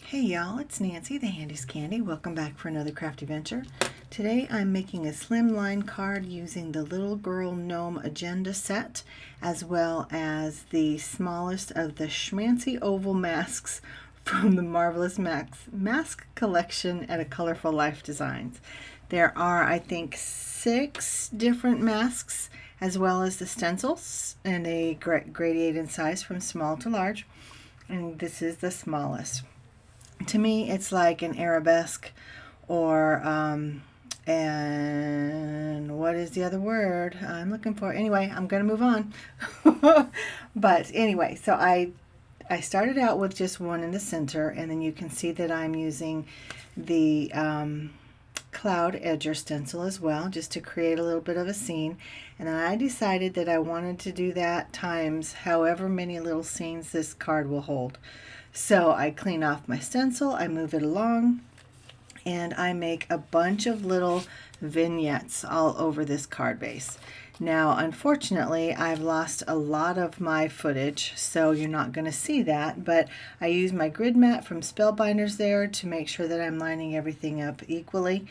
Hey y'all, it's Nancy, the Handy's Candy. Welcome back for another crafty venture. Today I'm making a slimline card using the Little Girl Gnome Agenda set, as well as the smallest of the Schmancy oval masks from the Marvelous Mask collection at A Colorful Life Designs. There are, I think, 6 different masks, as well as the stencils, and they gradiate in size from small to large, and this is the smallest. To me, it's like an arabesque or, and what is the other word I'm looking for? Anyway, I'm going to move on. But anyway, so I started out with just one in the center, and then you can see that I'm using the cloud edger stencil as well, just to create a little bit of a scene. And then I decided that I wanted to do that times however many little scenes this card will hold. So I clean off my stencil, I move it along, and I make a bunch of little vignettes all over this card base. Now, unfortunately, I've lost a lot of my footage, so you're not going to see that, but I use my grid mat from Spellbinders there to make sure that I'm lining everything up equally,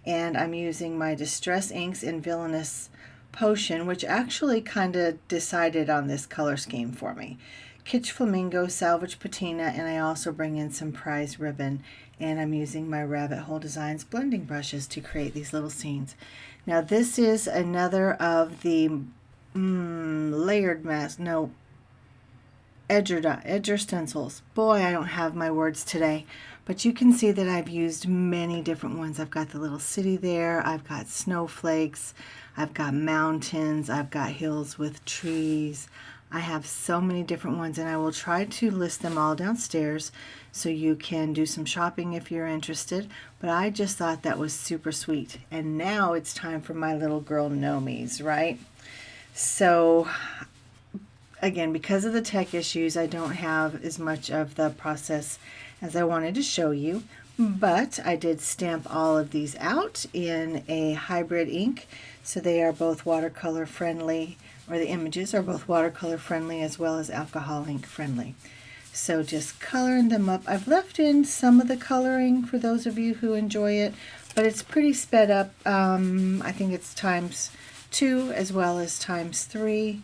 and I'm using my Distress Inks in Villainous Potion, which actually kind of decided on this color scheme for me. Kitsch Flamingo, Salvage Patina, and I also bring in some Prize Ribbon, and I'm using my Rabbit Hole Designs blending brushes to create these little scenes. Now this is another of the layered mask, no, edger stencils. Boy, I don't have my words today, but you can see that I've used many different ones. I've got the little city there, I've got snowflakes, I've got mountains, I've got hills with trees. I have so many different ones, and I will try to list them all downstairs so you can do some shopping if you're interested, but I just thought that was super sweet. And now it's time for my little girl gnomies, right? So again, because of the tech issues, I don't have as much of the process as I wanted to show you, but I did stamp all of these out in a hybrid ink, so they are both watercolor friendly, or the images are both watercolor friendly as well as alcohol ink friendly. So just coloring them up. I've left in some of the coloring for those of you who enjoy it, but it's pretty sped up. I think it's ×2 as well as ×3.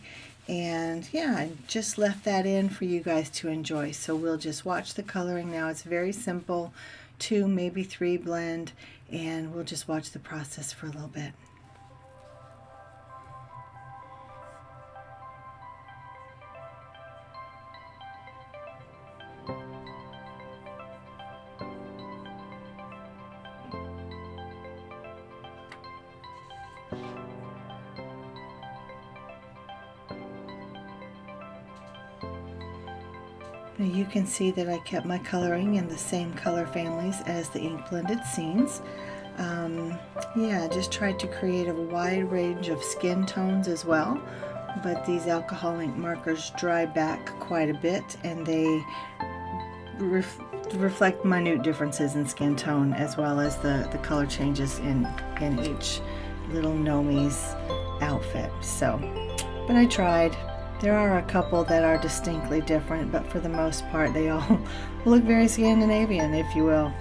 And yeah, I just left that in for you guys to enjoy. So we'll just watch the coloring now. It's very simple, 2, maybe 3 blend, and we'll just watch the process for a little bit. Now you can see that I kept my coloring in the same color families as the ink blended scenes. Yeah, just tried to create a wide range of skin tones as well, but these alcohol ink markers dry back quite a bit, and they reflect minute differences in skin tone as well as the color changes in each little gnomie's outfit. So, but I tried. There are a couple that are distinctly different, but for the most part they all look very Scandinavian, if you will.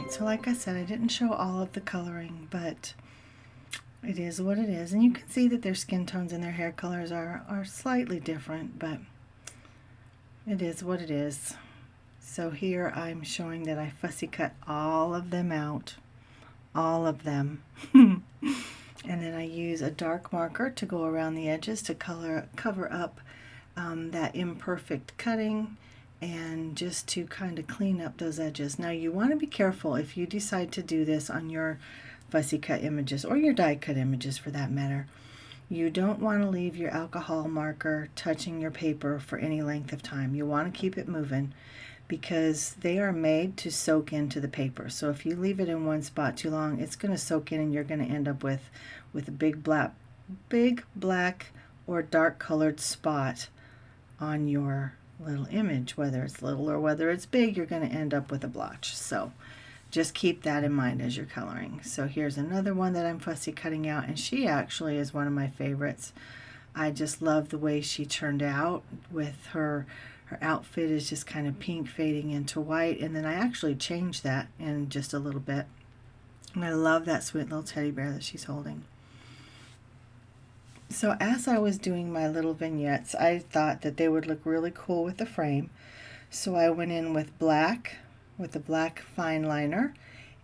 So like I said, I didn't show all of the coloring, but it is what it is. And you can see that their skin tones and their hair colors are slightly different, but it is what it is. So here I'm showing that I fussy cut all of them out, all of them. And then I use a dark marker to go around the edges to cover up that imperfect cutting, and just to kind of clean up those edges. Now you want to be careful if you decide to do this on your fussy cut images, or your die cut images for that matter. You don't want to leave your alcohol marker touching your paper for any length of time. You want to keep it moving, because they are made to soak into the paper. So if you leave it in one spot too long, it's going to soak in, and you're going to end up with a big black or dark colored spot on your little image. Whether it's little or whether it's big, you're going to end up with a blotch. So just keep that in mind as you're coloring. So here's another one that I'm fussy cutting out, and she actually is one of my favorites. I just love the way she turned out with her outfit is just kind of pink fading into white, and then I actually changed that in just a little bit. And I love that sweet little teddy bear that she's holding. So as I was doing my little vignettes, I thought that they would look really cool with the frame. So I went in with black, with a black fine liner,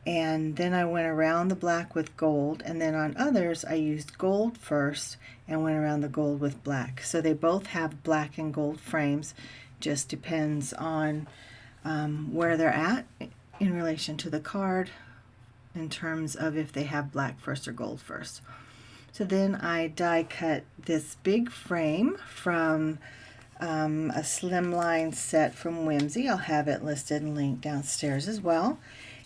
and then I went around the black with gold, and then on others I used gold first and went around the gold with black. So they both have black and gold frames, just depends on where they're at in relation to the card in terms of if they have black first or gold first. So then I die cut this big frame from a Slimline set from Whimsy. I'll have it listed and linked downstairs as well.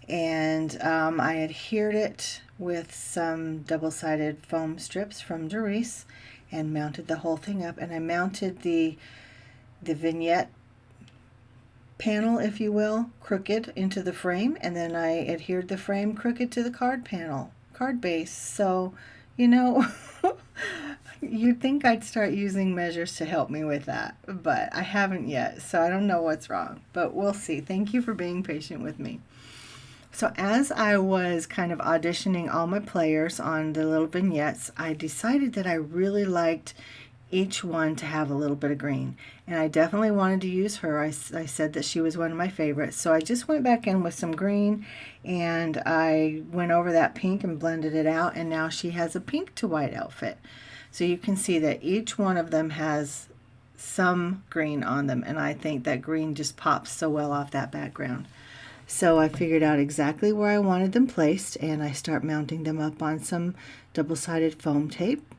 And I adhered it with some double-sided foam strips from Doris and mounted the whole thing up. And I mounted the vignette panel, if you will, crooked into the frame, and then I adhered the frame crooked to the card base. So, you know, you'd think I'd start using measures to help me with that, but I haven't yet, so I don't know what's wrong, but we'll see. Thank you for being patient with me. So as I was kind of auditioning all my players on the little vignettes, I decided that I really liked each one to have a little bit of green, and I definitely wanted to use her. I said that she was one of my favorites, so I just went back in with some green and I went over that pink and blended it out, and now she has a pink to white outfit. So you can see that each one of them has some green on them, and I think that green just pops so well off that background. So I figured out exactly where I wanted them placed, and I start mounting them up on some double-sided foam tape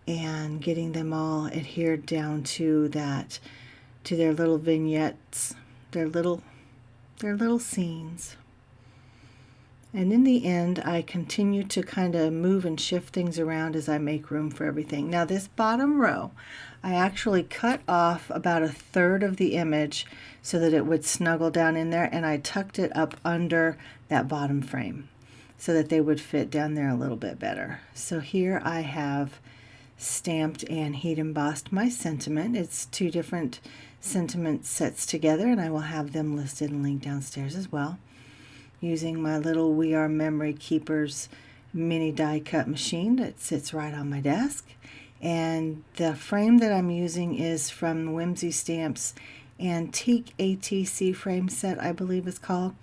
and getting them all adhered down to their little vignettes, their little scenes. And in the end, I continue to kind of move and shift things around as I make room for everything. Now this bottom row, I actually cut off about 1/3 of the image so that it would snuggle down in there, and I tucked it up under that bottom frame so that they would fit down there a little bit better. So here I have stamped and heat embossed my sentiment. It's 2 different sentiment sets together, and I will have them listed and linked downstairs as well, using my little We Are Memory Keepers mini die cut machine that sits right on my desk. And the frame that I'm using is from Whimsy Stamps Antique ATC frame set, I believe it's called.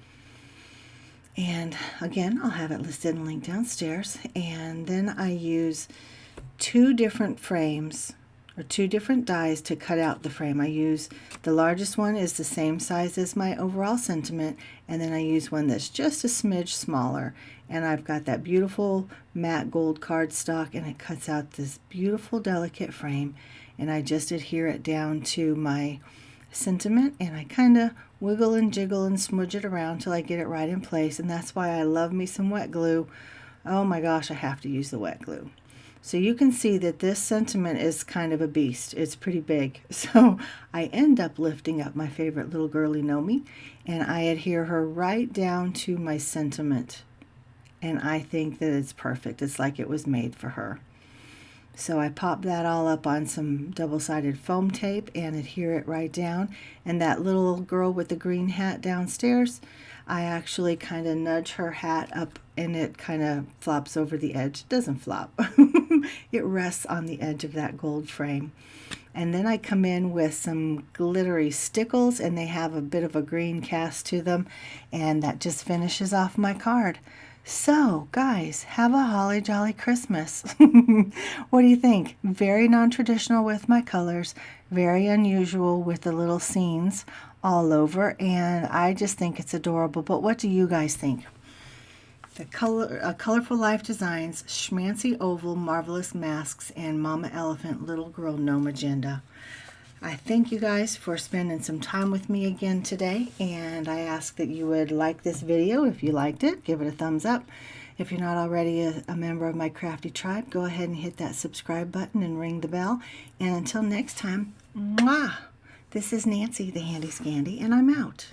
And again, I'll have it listed and linked downstairs. And then I use 2 different frames or 2 different dies to cut out the frame. I use the largest one is the same size as my overall sentiment, and then I use one that's just a smidge smaller, and I've got that beautiful matte gold cardstock, and it cuts out this beautiful delicate frame, and I just adhere it down to my sentiment, and I kind of wiggle and jiggle and smudge it around till I get it right in place. And that's why I love me some wet glue. Oh my gosh, I have to use the wet glue. So you can see that this sentiment is kind of a beast. It's pretty big. So I end up lifting up my favorite little girly Gnome, and I adhere her right down to my sentiment. And I think that it's perfect. It's like it was made for her. So I pop that all up on some double-sided foam tape and adhere it right down. And that little girl with the green hat downstairs, I actually kind of nudge her hat up and it kind of flops over the edge. It doesn't flop. It rests on the edge of that gold frame. And then I come in with some glittery stickles, and they have a bit of a green cast to them, and that just finishes off my card. So, guys, have a holly jolly Christmas. What do you think? Very non-traditional with my colors, very unusual with the little scenes all over, and I just think it's adorable. But what do you guys think? The Colorful Life Designs, Schmancy Oval, Marvelous Masks, and Mama Elephant Little Girl Gnome Agenda. I thank you guys for spending some time with me again today, and I ask that you would like this video. If you liked it, give it a thumbs up. If you're not already a member of my crafty tribe, go ahead and hit that subscribe button and ring the bell. And until next time, mwah! This is Nancy, the Handy Scandy, and I'm out.